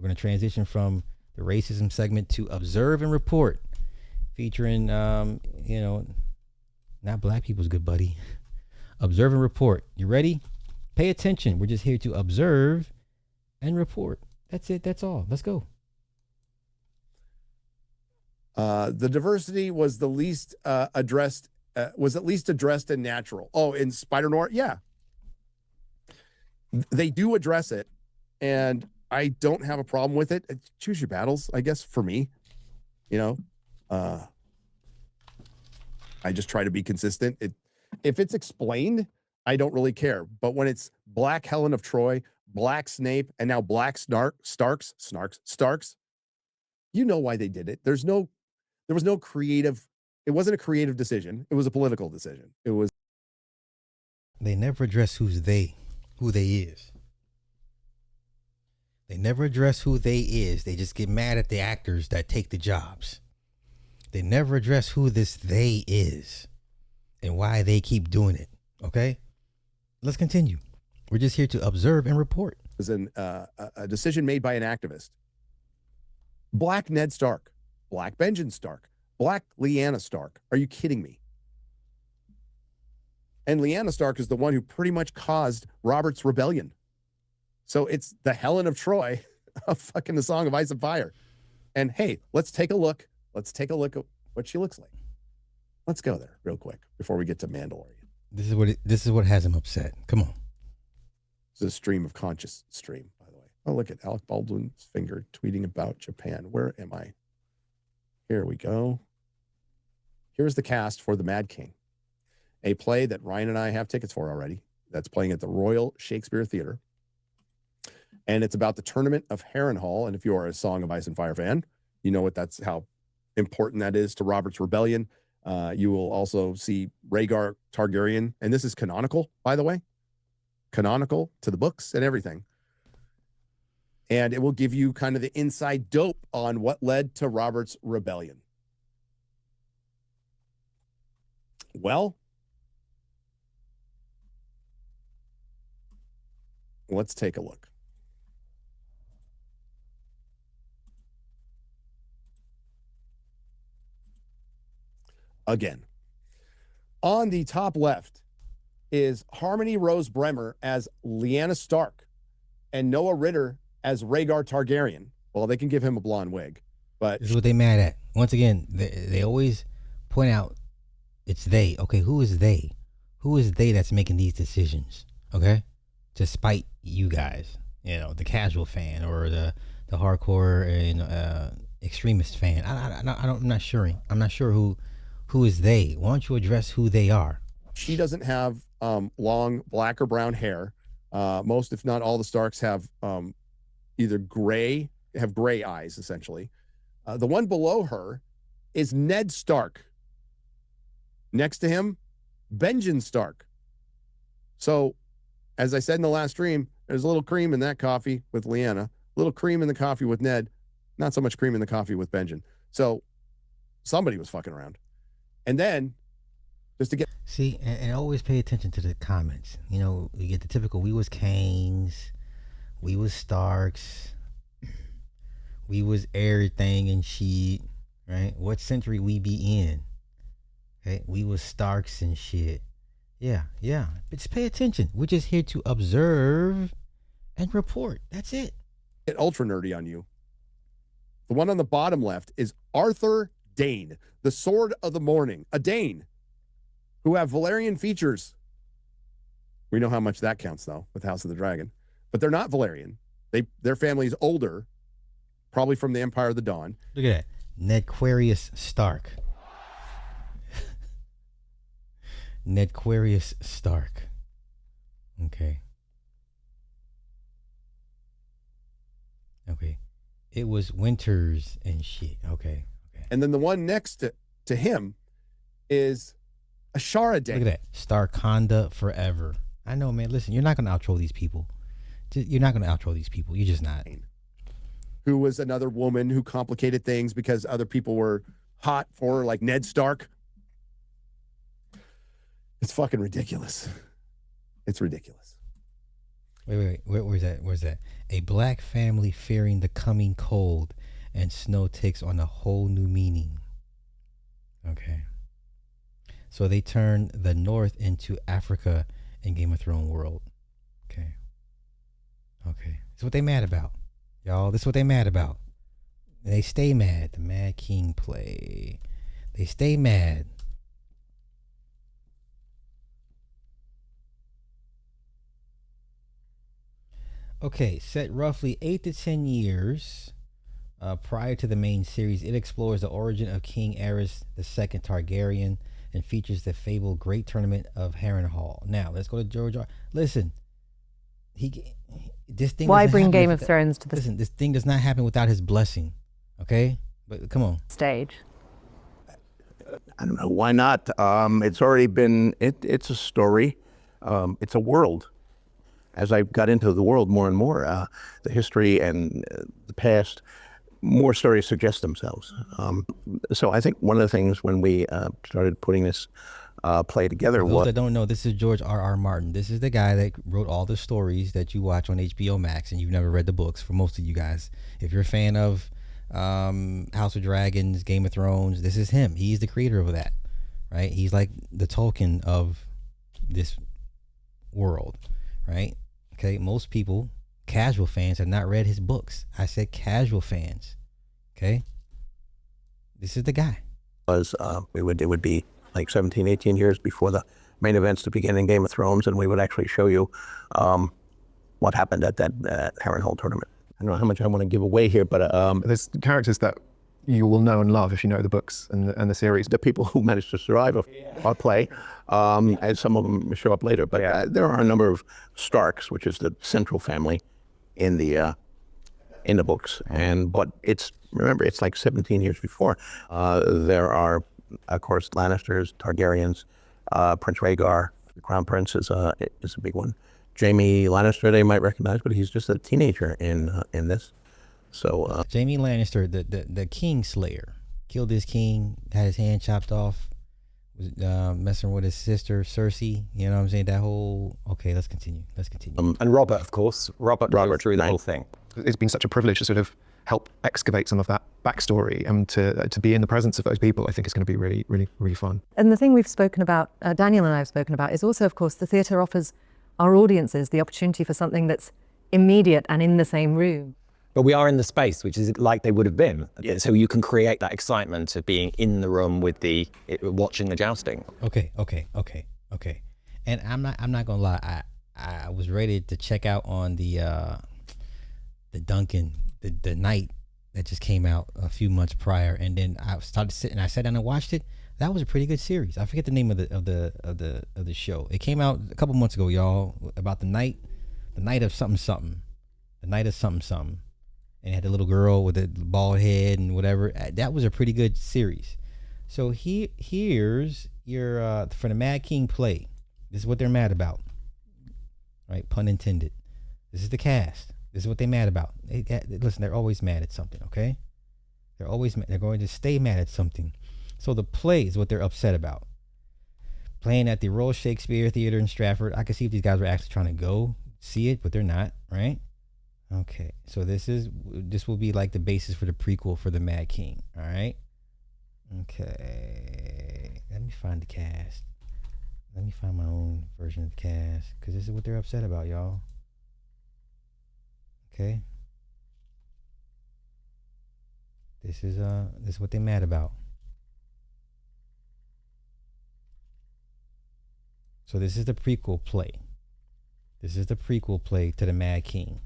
We're going to transition from the racism segment to observe and report, featuring, not black people's good buddy. Observe and report. You ready? Pay attention. We're just here to observe and report. That's it. That's all. Let's go. The diversity was the least addressed, was at least addressed in Natural. Oh, in Spider-Noir? Yeah. They do address it, and I don't have a problem with it. Choose your battles, I guess, for me. I just try to be consistent. If it's explained, I don't really care. But when it's Black Helen of Troy, Black Snape, and now Black Starks, you know why they did it. There was no creative, it wasn't a creative decision. It was a political decision. They never address who they is. They never address who they is. They just get mad at the actors that take the jobs. They never address who this they is and why they keep doing it. Okay? Let's continue. We're just here to observe and report. It was a decision made by an activist. Black Ned Stark, Black Benjen Stark, Black Lyanna Stark. Are you kidding me? And Lyanna Stark is the one who pretty much caused Robert's rebellion. So it's the Helen of Troy of fucking the Song of Ice and Fire. And hey, let's take a look. Let's take a look at what she looks like. Let's go there real quick before we get to Mandalorian. This is what has him upset. Come on. It's a stream of conscious stream, by the way. Oh, look at Alec Baldwin's finger tweeting about Japan. Where am I? Here we go. Here's the cast for The Mad King, a play that Ryan and I have tickets for already. That's playing at the Royal Shakespeare Theater. And it's about the Tournament of Harrenhal. And if you are a Song of Ice and Fire fan, you know how important that is to Robert's rebellion. You will also see Rhaegar Targaryen. And this is canonical, by the way. Canonical to the books and everything. And it will give you kind of the inside dope on what led to Robert's rebellion. Well, let's take a look. Again, on the top left is Harmony Rose Bremer as Lyanna Stark and Noah Ritter as Rhaegar Targaryen. Well, they can give him a blonde wig, but this is what they mad at. Once again, they always point out it's they. Okay, who is they? Who is they that's making these decisions? Okay, to spite you guys, the casual fan or the hardcore and extremist fan. I'm not sure. I'm not sure who is they. Why don't you address who they are? She doesn't have long black or brown hair. Most, if not all, the Starks have either gray eyes, essentially. The one below her is Ned Stark. Next to him, Benjen Stark. So, as I said in the last stream, there's a little cream in that coffee with Lyanna, a little cream in the coffee with Ned, not so much cream in the coffee with Benjen. So, somebody was fucking around. And then, just to get... See, and always pay attention to the comments. You get the typical, we was Canes, we was Starks, we was everything and shit, right? What century we be in? Okay, we was Starks and shit. Yeah. But just pay attention. We're just here to observe and report. That's it. Get ultra nerdy on you. The one on the bottom left is Arthur Dane, the Sword of the Morning, a Dane who have Valyrian features. We know how much that counts, though, with House of the Dragon. But they're not Valyrian. Their family is older, probably from the Empire of the Dawn. Look at that. Nedquarius Stark. Nedquarius Stark. Okay. It was Winters and shit. Okay. And then the one next to him is Ashara Dane. Look at that. Starkonda forever. I know, man. Listen, you're not going to outro these people. You're not going to outro these people. You're just not. Who was another woman who complicated things because other people were hot for her, like Ned Stark. It's fucking ridiculous. It's ridiculous. Wait. Where's that? Where's that? A black family fearing the coming cold and snow takes on a whole new meaning. Okay. So they turn the North into Africa in Game of Thrones world. Okay. Okay. This is what they mad about. Y'all, this is what they mad about. They stay mad. The Mad King play. They stay mad. Okay, set roughly 8 to 10 years prior to the main series, it explores the origin of King Aerys II Targaryen and features the fabled Great Tournament of Harrenhal. Now, let's go to George R. Listen, he this thing Why doesn't bring happen Game if- of Thrones to the Listen, this thing does not happen without his blessing. Okay? But come on. stage? I don't know, why not? It's already been, it's a story. It's a world. As I got into the world more and more, the history and the past, more stories suggest themselves. So I think one of the things when we started putting this play together For those was... that don't know, this is George R.R. Martin. This is the guy that wrote all the stories that you watch on HBO Max, and you've never read the books. For most of you guys, if you're a fan of House of Dragons, Game of Thrones, this is him. He's the creator of that, right? He's like the Tolkien of this world, right? Okay, most people, casual fans, have not read his books. I said casual fans. Okay, this is the guy. It would be like 17, 18 years before the main events to begin in Game of Thrones, and we would actually show you what happened at that Harrenhal tournament. I don't know how much I want to give away here, but there's characters that you will know and love if you know the books and the series. the people who managed to survive our play, and some of them show up later. But there are a number of Starks, which is the central family in the books. But remember, it's like 17 years before. There are, of course, Lannisters, Targaryens, Prince Rhaegar, the Crown Prince is a big one. Jaime Lannister, they might recognize, but he's just a teenager in this. So Jaime Lannister, the King Slayer, killed his king, had his hand chopped off, was messing with his sister Cersei. You know what I'm saying? That whole. Okay, let's continue. And Robert, of course, Robert through the whole thing. It's been such a privilege to sort of help excavate some of that backstory, and to be in the presence of those people. I think is going to be really, really, really fun. And the thing we've spoken about, Daniel and I have spoken about, is also, of course, the theatre offers our audiences the opportunity for something that's immediate and in the same room. But we are in the space, which is like they would have been. So you can create that excitement of being in the room with watching the jousting. Okay. And I'm not gonna lie. I was ready to check out on the Duncan, the night that just came out a few months prior, and then I started sitting. I sat down and watched it. That was a pretty good series. I forget the name of the show. It came out a couple months ago, y'all, about the night of something, the night of something, and it had the little girl with the bald head and whatever. That was a pretty good series. So here's your for the Mad King play. This is what they're mad about, right? Pun intended. This is the cast. This is what they're mad about. Listen, they're always mad at something. Okay, they're always mad. They're going to stay mad at something. So the play is what they're upset about. Playing at the Royal Shakespeare Theater in Stratford. I could see if these guys were actually trying to go see it, but they're not, right? Okay, so this will be like the basis for the prequel for the Mad King. All right. Okay, let me find the cast. Let me find my own version of the cast, because this is what they're upset about, y'all. Okay. This is what they're mad about. So this is the prequel play. This is the prequel play to the Mad King.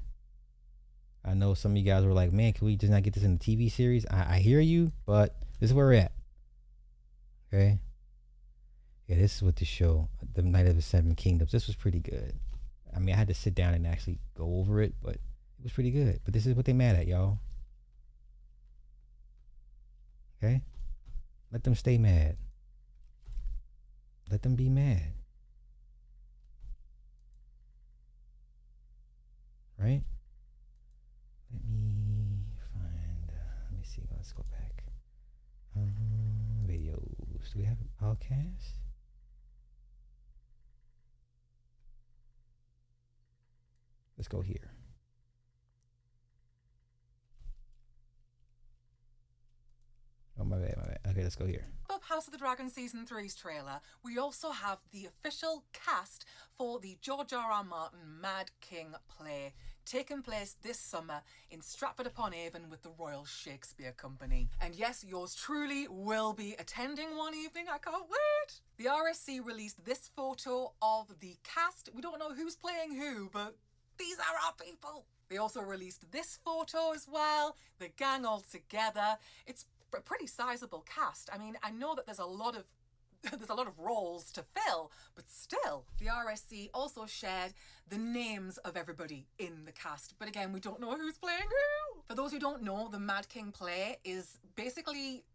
I know some of you guys were like, man, can we just not get this in the TV series? I hear you, but this is where we're at. Okay? Yeah, this is what the show, The Night of the Seven Kingdoms, this was pretty good. I mean, I had to sit down and actually go over it, but it was pretty good. But this is what they mad at, y'all. Okay? Let them stay mad. Let them be mad. Right? Let me see, let's go back. Videos. Do we have a podcast? Let's go here. Oh, my bad. Okay, let's go here. Of House of the Dragon Season 3's trailer, we also have the official cast for the George R.R. Martin Mad King play, taking place this summer in Stratford-upon-Avon with the Royal Shakespeare Company. And yes, yours truly will be attending one evening. I can't wait! The RSC released this photo of the cast. We don't know who's playing who, but these are our people. They also released this photo as well, the gang all together. It's a pretty sizable cast. I mean, I know that there's a lot of roles to fill, but still, the RSC also shared the names of everybody in the cast. But again, we don't know who's playing who. For those who don't know, the Mad King play is basically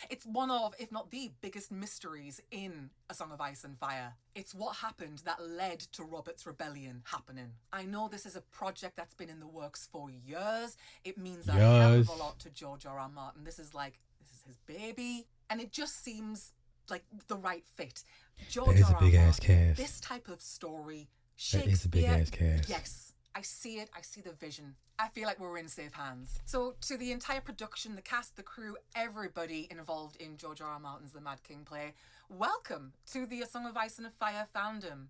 it's one of, if not the biggest mysteries in A Song of Ice and Fire. It's what happened that led to Robert's rebellion happening. I know this is a project that's been in the works for years. It means a hell of a lot to George R.R. Martin. This is his baby. And it just seems like the right fit. George That is a R.R. big ass Martin, cast. this type of story, That is a big Shakespeare, ass cast. yes. I see it. I see the vision. I feel like we're in safe hands. So to the entire production, the cast, the crew, everybody involved in George R.R. Martin's The Mad King play, welcome to the A Song of Ice and Fire fandom.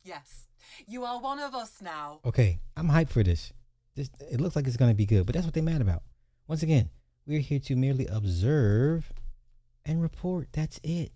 Yes, you are one of us now. Okay, I'm hyped for this. It looks like it's going to be good, but that's what they're mad about. Once again, we're here to merely observe and report. That's it.